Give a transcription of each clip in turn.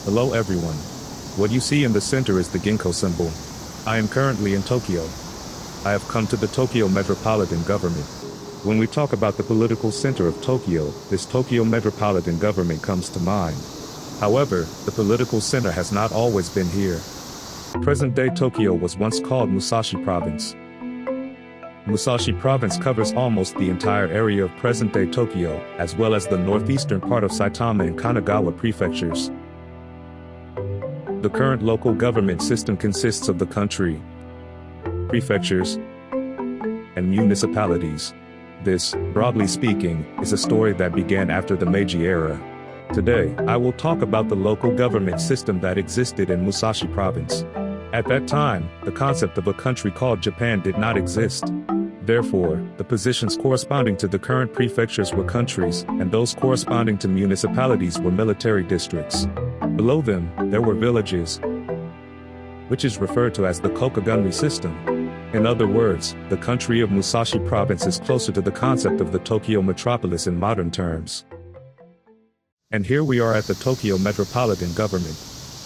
Hello everyone. What you see in the center is the ginkgo symbol. I am currently in Tokyo. I have come to the Tokyo metropolitan government. When we talk about the political center of Tokyo, this Tokyo metropolitan government comes to mind. However, the political center has not always been here. Present-day Tokyo was once called Musashi Province. Musashi Province covers almost the entire area of present-day Tokyo, as well as the northeastern part of Saitama and Kanagawa prefectures. The current local government system consists of the country, prefectures, and municipalities. This, broadly speaking, is a story that began after the Meiji era. Today, I will talk about the local government system that existed in Musashi Province. At that time, the concept of a country called Japan did not exist. Therefore, the positions corresponding to the current prefectures were countries, and those corresponding to municipalities were military districts. Below them, there were villages, which is referred to as the Kokuganri system. In other words, the country of Musashi Province is closer to the concept of the Tokyo metropolis in modern terms. And here we are at the Tokyo metropolitan government.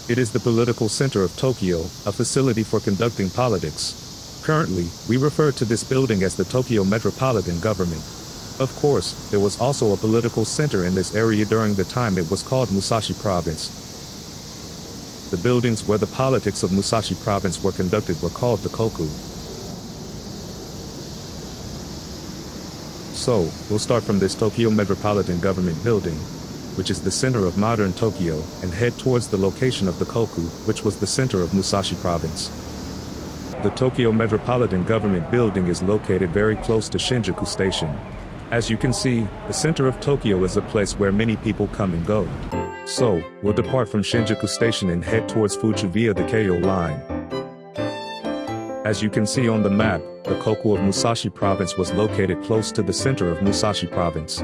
It is the political center of Tokyo, a facility for conducting politics. Currently, we refer to this building as the Tokyo metropolitan government. Of course, there was also a political center in this area during the time it was called Musashi Province. The buildings where the politics of Musashi Province were conducted were called the Koku. So, we'll start from this Tokyo Metropolitan Government building, which is the center of modern Tokyo, and head towards the location of the Koku, which was the center of Musashi Province. The Tokyo Metropolitan Government building is located very close to Shinjuku Station. As you can see, the center of Tokyo is a place where many people come and go. So, we'll depart from Shinjuku Station and head towards Fuchu via the Keio line. As you can see on the map, the Koku of Musashi Province was located close to the center of Musashi Province.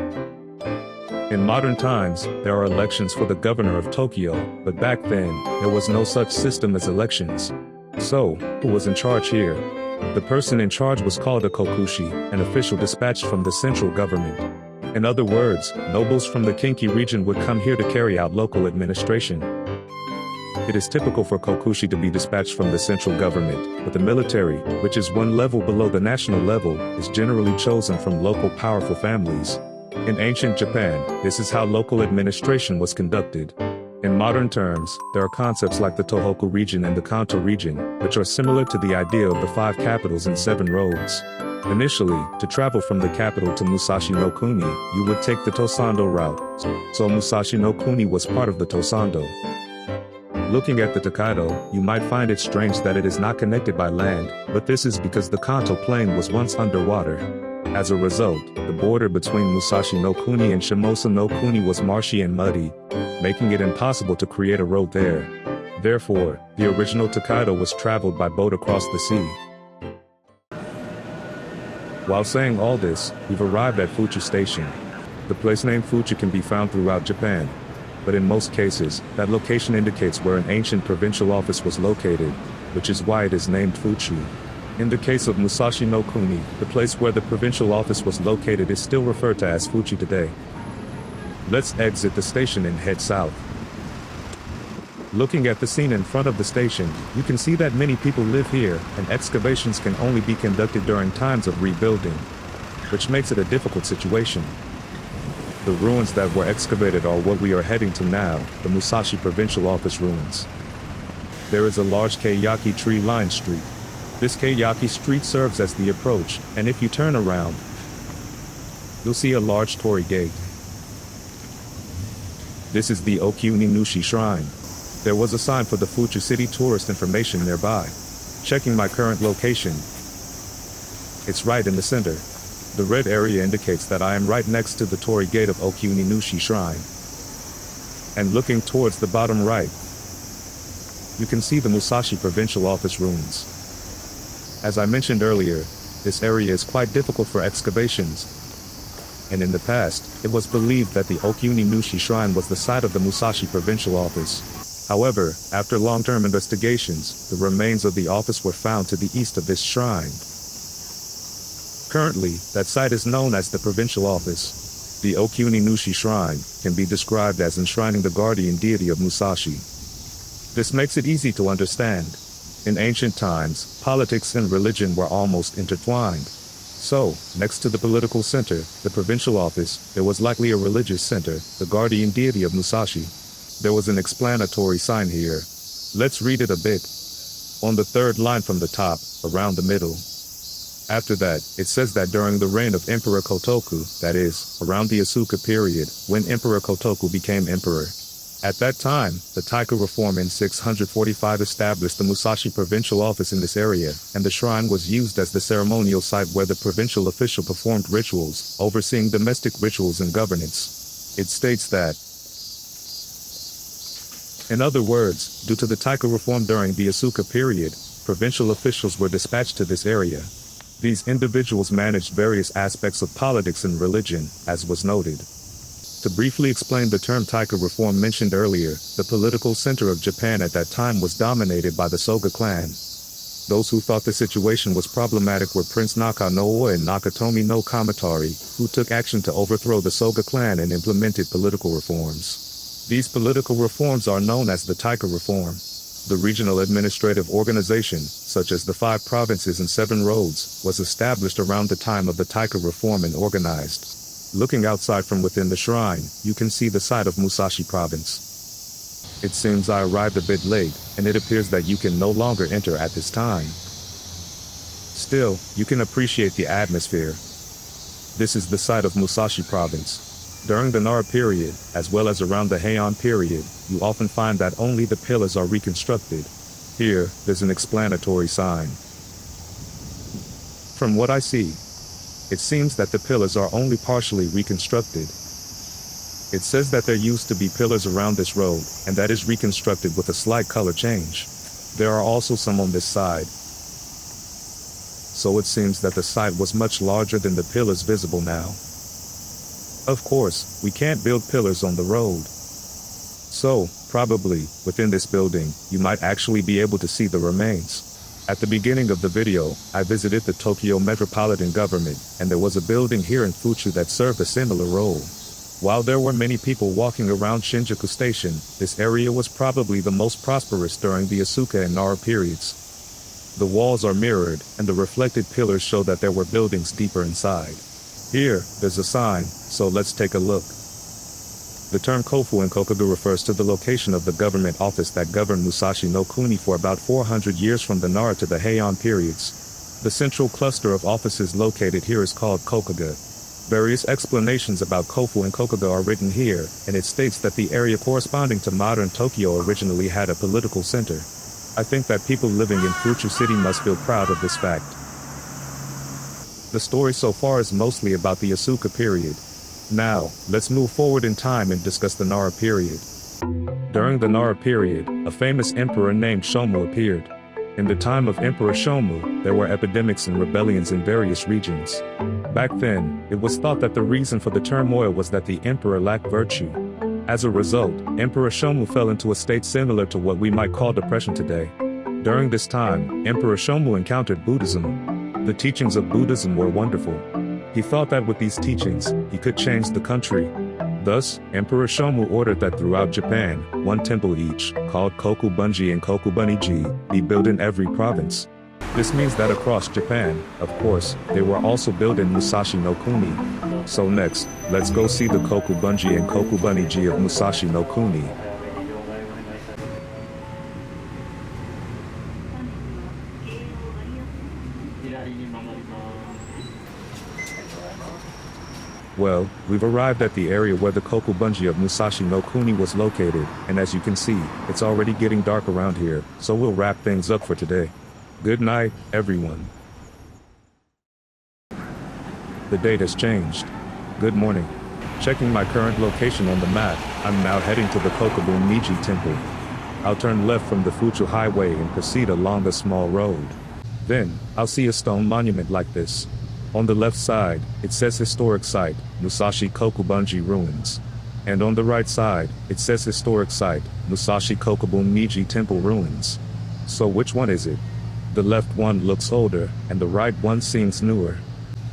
In modern times, there are elections for the governor of Tokyo, but back then, there was no such system as elections. So, who was in charge here? The person in charge was called a kokushi, an official dispatched from the central government. In other words, nobles from the Kinki region would come here to carry out local administration. It is typical for kokushi to be dispatched from the central government, but the military, which is one level below the national level, is generally chosen from local powerful families. In ancient Japan, this is how local administration was conducted. In modern terms, there are concepts like the Tohoku region and the Kanto region, which are similar to the idea of the 5 capitals and 7 roads. Initially, to travel from the capital to Musashi no Kuni, you would take the Tosando route, so Musashi no Kuni was part of the Tosando. Looking at the Tokaido, you might find it strange that it is not connected by land, but this is because the Kanto plain was once underwater. As a result, the border between Musashi no Kuni and Shimosa no Kuni was marshy and muddy, making it impossible to create a road there. Therefore, the original Tokaido was traveled by boat across the sea. While saying all this, we've arrived at Fuchu Station. The place name Fuchu can be found throughout Japan, but in most cases, that location indicates where an ancient provincial office was located, which is why it is named Fuchu. In the case of Musashi no Kuni, the place where the provincial office was located is still referred to as Fuchu today. Let's exit the station and head south. Looking at the scene in front of the station, you can see that many people live here, and excavations can only be conducted during times of rebuilding, which makes it a difficult situation. The ruins that were excavated are what we are heading to now, the Musashi Provincial Office ruins. There is a large keiyaki tree-lined street. This keiyaki street serves as the approach, and if you turn around, you'll see a large torii gate. This is the Okyuni-nushi Shrine. There was a sign for the Fuchu City tourist information nearby. Checking my current location, it's right in the center. The red area indicates that I am right next to the torii gate of Okyuni-nushi Shrine. And looking towards the bottom right, you can see the Musashi Provincial Office ruins. As I mentioned earlier, this area is quite difficult for excavations, and in the past, it was believed that the Okyuni-nushi Shrine was the site of the Musashi Provincial Office. However, after long-term investigations, the remains of the office were found to the east of this shrine. Currently, that site is known as the Provincial Office. The Okyuni-nushi Shrine can be described as enshrining the guardian deity of Musashi. This makes it easy to understand. In ancient times, politics and religion were almost intertwined. So, next to the political center, the provincial office, there was likely a religious center, the guardian deity of Musashi. There was an explanatory sign here. Let's read it a bit. On the third line from the top, around the middle. After that, it says that during the reign of Emperor Kotoku, that is, around the Asuka period, when Emperor Kotoku became emperor. At that time, the Taika reform in 645 established the Musashi provincial office in this area, and the shrine was used as the ceremonial site where the provincial official performed rituals, overseeing domestic rituals and governance. It states that, in other words, due to the Taika reform during the Asuka period, provincial officials were dispatched to this area. These individuals managed various aspects of politics and religion, as was noted. To briefly explain the term Taika reform mentioned earlier, the political center of Japan at that time was dominated by the Soga clan. Those who thought the situation was problematic were Prince Naka no Oe and Nakatomi no Kamatari, who took action to overthrow the Soga clan and implemented political reforms. These political reforms are known as the Taika reform. The regional administrative organization, such as the 5 provinces and 7 roads, was established around the time of the Taika reform and organized. Looking outside from within the shrine, you can see the site of Musashi province. It seems I arrived a bit late, and it appears that you can no longer enter at this time. Still, you can appreciate the atmosphere. This is the site of Musashi province. During the Nara period, as well as around the Heian period, you often find that only the pillars are reconstructed. Here, there's an explanatory sign. From what I see, it seems that the pillars are only partially reconstructed. It says that there used to be pillars around this road, and that is reconstructed with a slight color change. There are also some on this side. So it seems that the site was much larger than the pillars visible now. Of course, we can't build pillars on the road. So, probably, within this building, you might actually be able to see the remains. At the beginning of the video, I visited the Tokyo Metropolitan Government, and there was a building here in Fuchu that served a similar role. While there were many people walking around Shinjuku Station, this area was probably the most prosperous during the Asuka and Nara periods. The walls are mirrored, and the reflected pillars show that there were buildings deeper inside. Here, there's a sign, so let's take a look. The term Kofu in Kokuga refers to the location of the government office that governed Musashi no Kuni for about 400 years from the Nara to the Heian periods. The central cluster of offices located here is called Kokuga. Various explanations about Kofu and Kokuga are written here, and it states that the area corresponding to modern Tokyo originally had a political center. I think that people living in Fuchu City must feel proud of this fact. The story so far is mostly about the Asuka period. Now, let's move forward in time and discuss the Nara period. During the Nara period, a famous emperor named Shomu appeared. In the time of Emperor Shomu, there were epidemics and rebellions in various regions. Back then, it was thought that the reason for the turmoil was that the emperor lacked virtue. As a result, Emperor Shomu fell into a state similar to what we might call depression today. During this time, Emperor Shomu encountered Buddhism. The teachings of Buddhism were wonderful. He thought that with these teachings, he could change the country. Thus, Emperor Shomu ordered that throughout Japan, 1 temple each, called Kokubunji and Kokubuniji, be built in every province. This means that across Japan, of course, they were also built in Musashi no Kuni. So next, let's go see the Kokubunji and Kokubuniji of Musashi no Kuni. Well, we've arrived at the area where the Kokubunji of Musashi no Kuni was located, and as you can see, it's already getting dark around here, so we'll wrap things up for today. Good night, everyone. The date has changed. Good morning. Checking my current location on the map, I'm now heading to the Kokubuniji Temple. I'll turn left from the Fuchu Highway and proceed along a small road. Then, I'll see a stone monument like this. On the left side, it says Historic Site, Musashi Kokubunji Ruins. And on the right side, it says Historic Site, Musashi Kokubuniji Temple Ruins. So which one is it? The left one looks older, and the right one seems newer.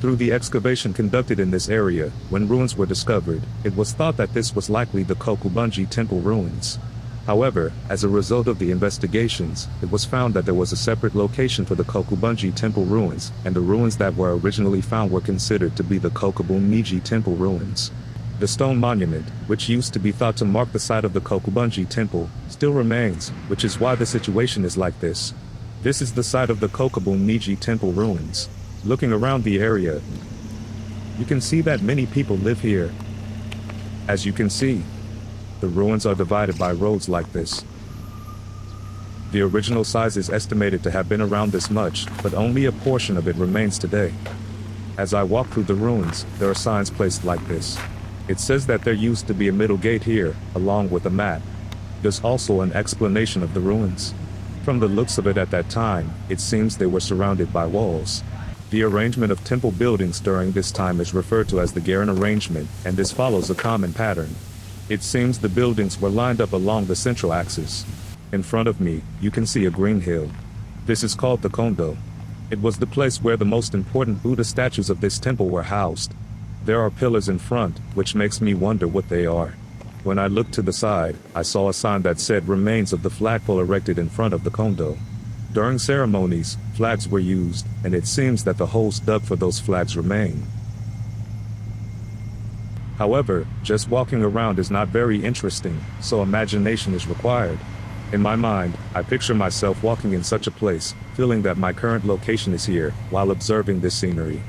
Through the excavation conducted in this area, when ruins were discovered, it was thought that this was likely the Kokubunji Temple ruins. However, as a result of the investigations, it was found that there was a separate location for the Kokubunji temple ruins, and the ruins that were originally found were considered to be the Kokubun-Niji temple ruins. The stone monument, which used to be thought to mark the site of the Kokubunji temple, still remains, which is why the situation is like this. This is the site of the Kokubun-Niji temple ruins. Looking around the area, you can see that many people live here. As you can see, the ruins are divided by roads like this. The original size is estimated to have been around this much, but only a portion of it remains today. As I walk through the ruins, there are signs placed like this. It says that there used to be a middle gate here, along with a map. There's also an explanation of the ruins. From the looks of it at that time, it seems they were surrounded by walls. The arrangement of temple buildings during this time is referred to as the Garen arrangement, and this follows a common pattern. It seems the buildings were lined up along the central axis. In front of me, you can see a green hill. This is called the Kondo. It was the place where the most important Buddha statues of this temple were housed. There are pillars in front, which makes me wonder what they are. When I looked to the side, I saw a sign that said remains of the flagpole erected in front of the Kondo. During ceremonies, flags were used, and it seems that the holes dug for those flags remain. However, just walking around is not very interesting, so imagination is required. In my mind, I picture myself walking in such a place, feeling that my current location is here, while observing this scenery.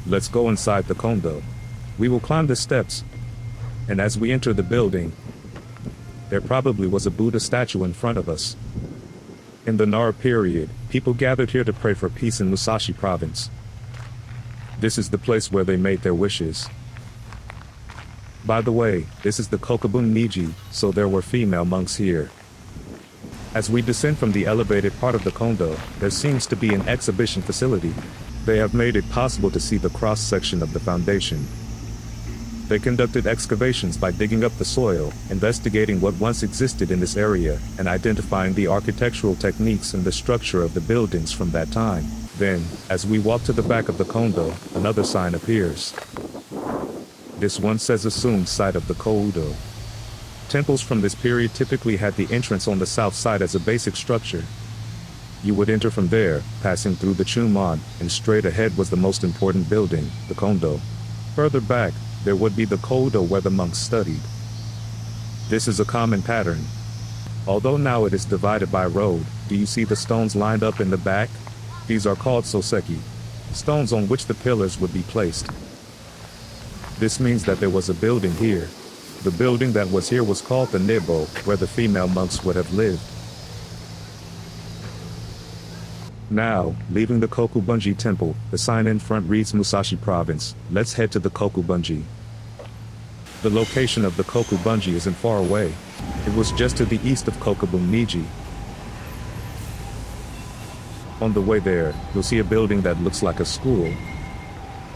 Let's go inside the Kondo. We will climb the steps, and as we enter the building, there probably was a Buddha statue in front of us. In the Nara period, people gathered here to pray for peace in Musashi province. This is the place where they made their wishes. By the way, this is the Kokubun-Niji, so there were female monks here. As we descend from the elevated part of the Kondo, there seems to be an exhibition facility. They have made it possible to see the cross-section of the foundation. They conducted excavations by digging up the soil, investigating what once existed in this area, and identifying the architectural techniques and the structure of the buildings from that time. Then, as we walk to the back of the Kondo, another sign appears. This one says assumed site of the Koudo. Temples from this period typically had the entrance on the south side as a basic structure. You would enter from there, passing through the Chumon, and straight ahead was the most important building, the Kondo. Further back, there would be the Koudo where the monks studied. This is a common pattern. Although now it is divided by road, do you see the stones lined up in the back? These are called soseki, stones on which the pillars would be placed. This means that there was a building here. The building that was here was called the Nebo, where the female monks would have lived. Now, leaving the Kokubunji temple, the sign in front reads Musashi province. Let's head to the Kokubunji. The location of the Kokubunji isn't far away. It was just to the east of Kokubun-Niji. On the way there, you'll see a building that looks like a school.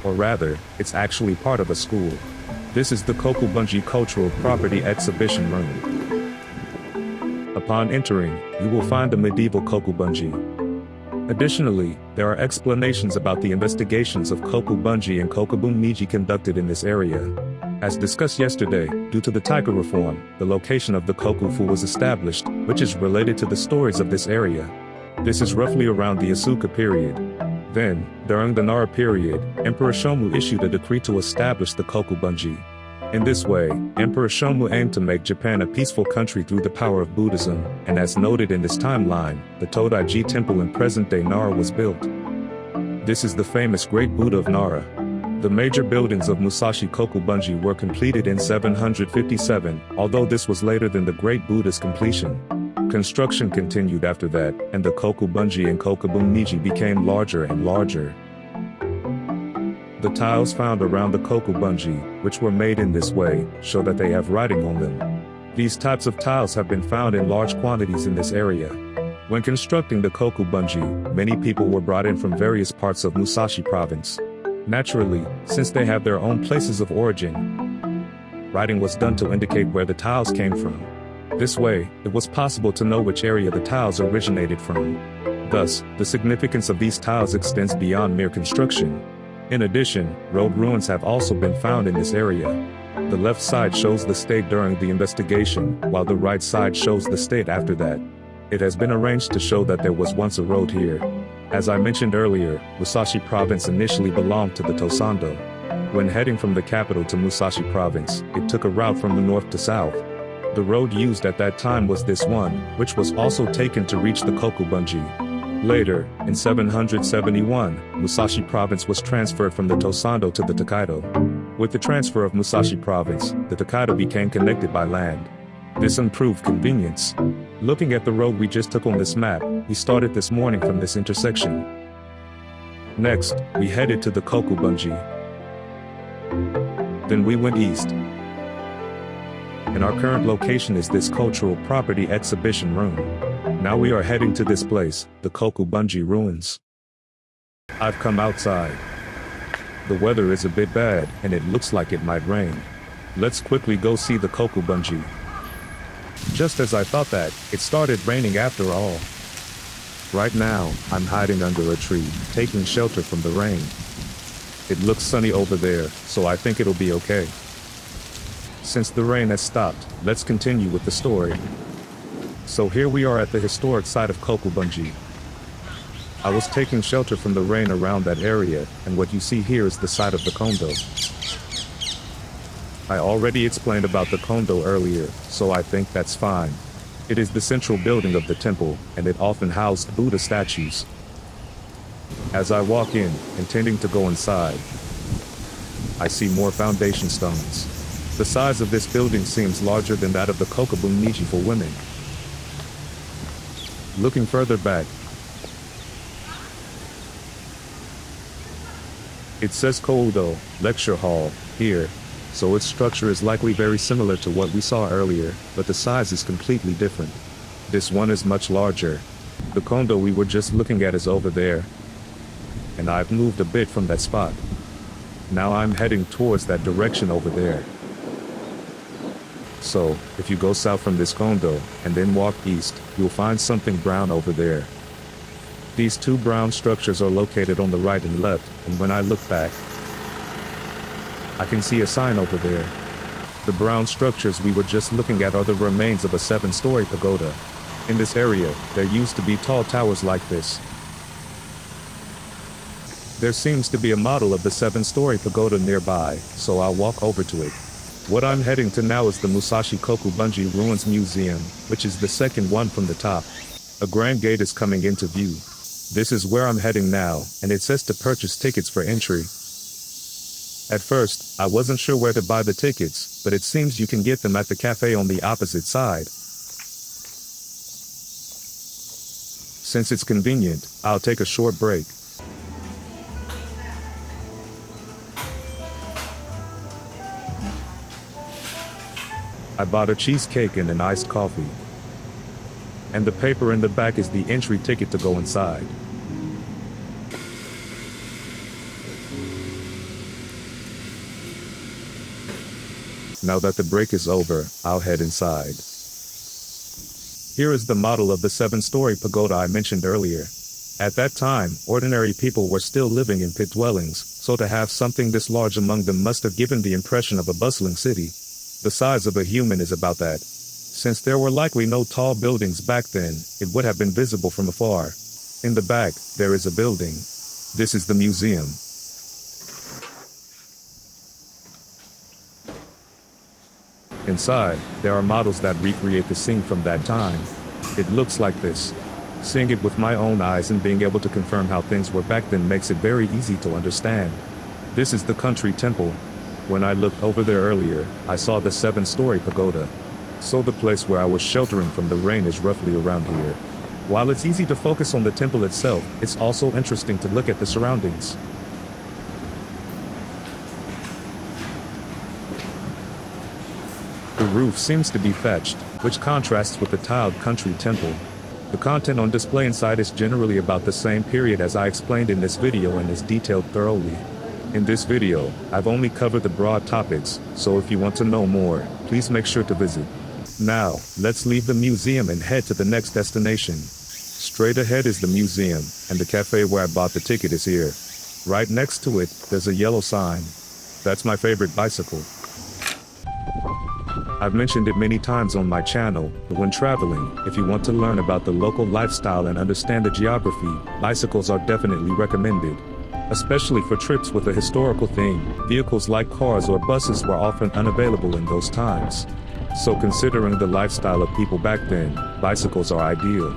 Or rather, it's actually part of a school. This is the Kokubunji Cultural Property Exhibition Room. Upon entering, you will find the medieval Kokubunji. Additionally, there are explanations about the investigations of Kokubunji and Kokubun-Niji conducted in this area. As discussed yesterday, due to the Taika reform, the location of the Kokufu was established, which is related to the stories of this area. This is roughly around the Asuka period. Then, during the Nara period, Emperor Shomu issued a decree to establish the Kokubunji. In this way, Emperor Shomu aimed to make Japan a peaceful country through the power of Buddhism, and as noted in this timeline, the Todaiji Temple in present-day Nara was built. This is the famous Great Buddha of Nara. The major buildings of Musashi Kokubunji were completed in 757, although this was later than the Great Buddha's completion. Construction continued after that, and the Kokubunji and Kokubun-Niji became larger and larger. The tiles found around the Kokubunji, which were made in this way, show that they have writing on them. These types of tiles have been found in large quantities in this area. When constructing the Kokubunji, many people were brought in from various parts of Musashi province. Naturally, since they have their own places of origin, writing was done to indicate where the tiles came from. This way, it was possible to know which area the tiles originated from. Thus, the significance of these tiles extends beyond mere construction. In addition, road ruins have also been found in this area. The left side shows the state during the investigation, while the right side shows the state after that. It has been arranged to show that there was once a road here. As I mentioned earlier, Musashi province initially belonged to the Tosando. When heading from the capital to Musashi province, it took a route from the north to south. The road used at that time was this one, which was also taken to reach the Kokubunji. Later, in 771, Musashi province was transferred from the Tosando to the Tokaido. With the transfer of Musashi province, the Tokaido became connected by land. This improved convenience. Looking at the road we just took on this map, we started this morning from this intersection. Next, we headed to the Kokubunji. Then we went east. And our current location is this cultural property exhibition room. Now we are heading to this place, the Kokubunji ruins. I've come outside. The weather is a bit bad, and it looks like it might rain. Let's quickly go see the Kokubunji. Just as I thought that, it started raining after all. Right now, I'm hiding under a tree, taking shelter from the rain. It looks sunny over there, so I think it'll be okay. Since the rain has stopped, let's continue with the story. So here we are at the historic site of Kokubunji. I was taking shelter from the rain around that area, and what you see here is the site of the kondo. I already explained about the kondo earlier, so I think that's fine. It is the central building of the temple, and it often housed Buddha statues. As I walk in, intending to go inside, I see more foundation stones. The size of this building seems larger than that of the Kokubun Niji for women. Looking further back, it says Koudo, Lecture Hall, here, so its structure is likely very similar to what we saw earlier, but the size is completely different. This one is much larger. The kondo we were just looking at is over there, and I've moved a bit from that spot. Now I'm heading towards that direction over there. So, if you go south from this kondo, and then walk east, you'll find something brown over there. These two brown structures are located on the right and left, and when I look back, I can see a sign over there. The brown structures we were just looking at are the remains of a 7-story pagoda. In this area, there used to be tall towers like this. There seems to be a model of the 7-story pagoda nearby, so I'll walk over to it. What I'm heading to now is the Musashi Kokubunji Ruins Museum, which is the second one from the top. A grand gate is coming into view. This is where I'm heading now, and it says to purchase tickets for entry. At first, I wasn't sure where to buy the tickets, but it seems you can get them at the cafe on the opposite side. Since it's convenient, I'll take a short break. I bought a cheesecake and an iced coffee. And the paper in the back is the entry ticket to go inside. Now that the break is over, I'll head inside. Here is the model of the 7-story pagoda I mentioned earlier. At that time, ordinary people were still living in pit dwellings, so to have something this large among them must have given the impression of a bustling city. The size of a human is about that. Since there were likely no tall buildings back then, it would have been visible from afar. In the back, there is a building. This is the museum. Inside, there are models that recreate the scene from that time. It looks like this. Seeing it with my own eyes and being able to confirm how things were back then makes it very easy to understand. This is the country temple. When I looked over there earlier, I saw the 7-story pagoda. So the place where I was sheltering from the rain is roughly around here. While it's easy to focus on the temple itself, it's also interesting to look at the surroundings. The roof seems to be thatched, which contrasts with the tiled country temple. The content on display inside is generally about the same period as I explained in this video and is detailed thoroughly. In this video, I've only covered the broad topics, so if you want to know more, please make sure to visit. Now, let's leave the museum and head to the next destination. Straight ahead is the museum, and the cafe where I bought the ticket is here. Right next to it, there's a yellow sign. That's my favorite bicycle. I've mentioned it many times on my channel, but when traveling, if you want to learn about the local lifestyle and understand the geography, bicycles are definitely recommended. Especially for trips with a historical theme, vehicles like cars or buses were often unavailable in those times. So considering the lifestyle of people back then, bicycles are ideal.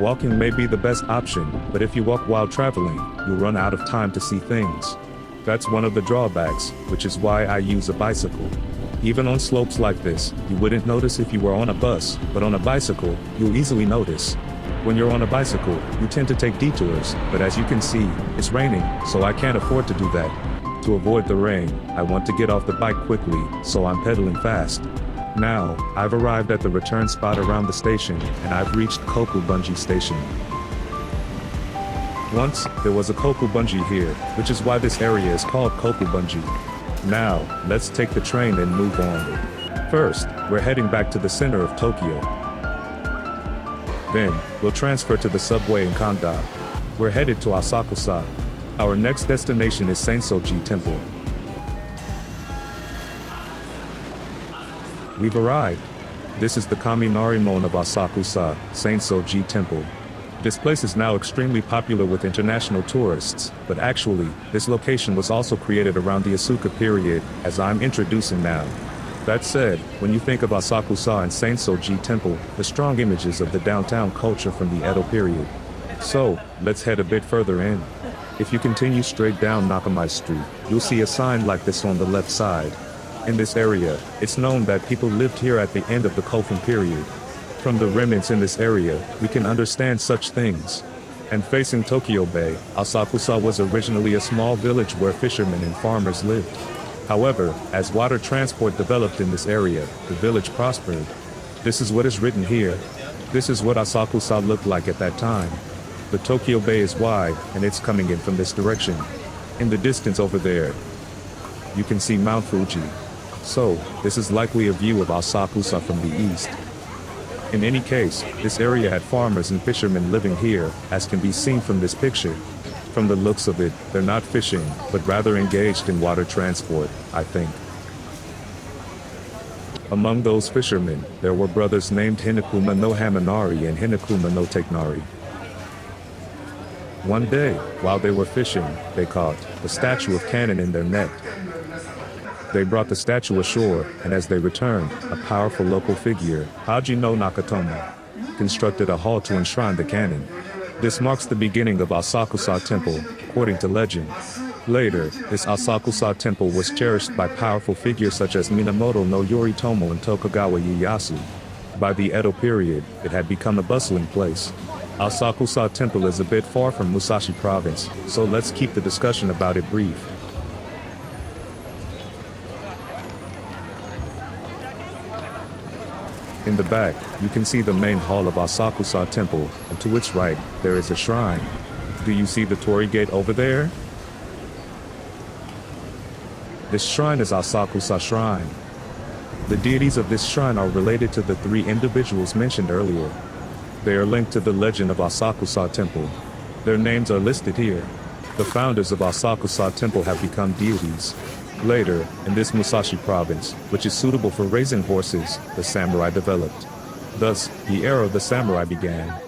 Walking may be the best option, but if you walk while traveling, you'll run out of time to see things. That's one of the drawbacks, which is why I use a bicycle. Even on slopes like this, you wouldn't notice if you were on a bus, but on a bicycle, you'll easily notice. When you're on a bicycle, you tend to take detours, but as you can see, it's raining, so I can't afford to do that. To avoid the rain, I want to get off the bike quickly, so I'm pedaling fast. Now, I've arrived at the return spot around the station, and I've reached Koku Bungee Station. Once, there was a Koku Bungee here, which is why this area is called Koku Bungee. Now, let's take the train and move on. First, we're heading back to the center of Tokyo. Then, we'll transfer to the subway in Kanda. We're headed to Asakusa. Our next destination is Sensoji Temple. We've arrived. This is the Kaminarimon of Asakusa, Sensoji Temple. This place is now extremely popular with international tourists, but actually, this location was also created around the Asuka period, as I'm introducing now. That said, when you think of Asakusa and Sensoji Temple, the strong images of the downtown culture from the Edo period. So, let's head a bit further in. If you continue straight down Nakamai Street, you'll see a sign like this on the left side. In this area, it's known that people lived here at the end of the Kofun period. From the remnants in this area, we can understand such things. And facing Tokyo Bay, Asakusa was originally a small village where fishermen and farmers lived. However, as water transport developed in this area, the village prospered. This is what is written here. This is what Asakusa looked like at that time. The Tokyo Bay is wide, and it's coming in from this direction. In the distance over there, you can see Mount Fuji. So, this is likely a view of Asakusa from the east. In any case, this area had farmers and fishermen living here, as can be seen from this picture. From the looks of it, they're not fishing, but rather engaged in water transport, I think. Among those fishermen, there were brothers named Hinakuma no Haminari and Hinakuma no Tekinari. One day, while they were fishing, they caught a statue of Kannon in their net. They brought the statue ashore, and as they returned, a powerful local figure, Haji no Nakatomo, constructed a hall to enshrine the Kannon. This marks the beginning of Asakusa Temple, according to legend. Later, this Asakusa Temple was cherished by powerful figures such as Minamoto no Yoritomo and Tokugawa Ieyasu. By the Edo period, it had become a bustling place. Asakusa Temple is a bit far from Musashi province, so let's keep the discussion about it brief. In the back, you can see the main hall of Asakusa Temple, and to its right, there is a shrine. Do you see the torii gate over there? This shrine is Asakusa Shrine. The deities of this shrine are related to the three individuals mentioned earlier. They are linked to the legend of Asakusa Temple. Their names are listed here. The founders of Asakusa Temple have become deities. Later, in this Musashi province, which is suitable for raising horses, the samurai developed. Thus, the era of the samurai began.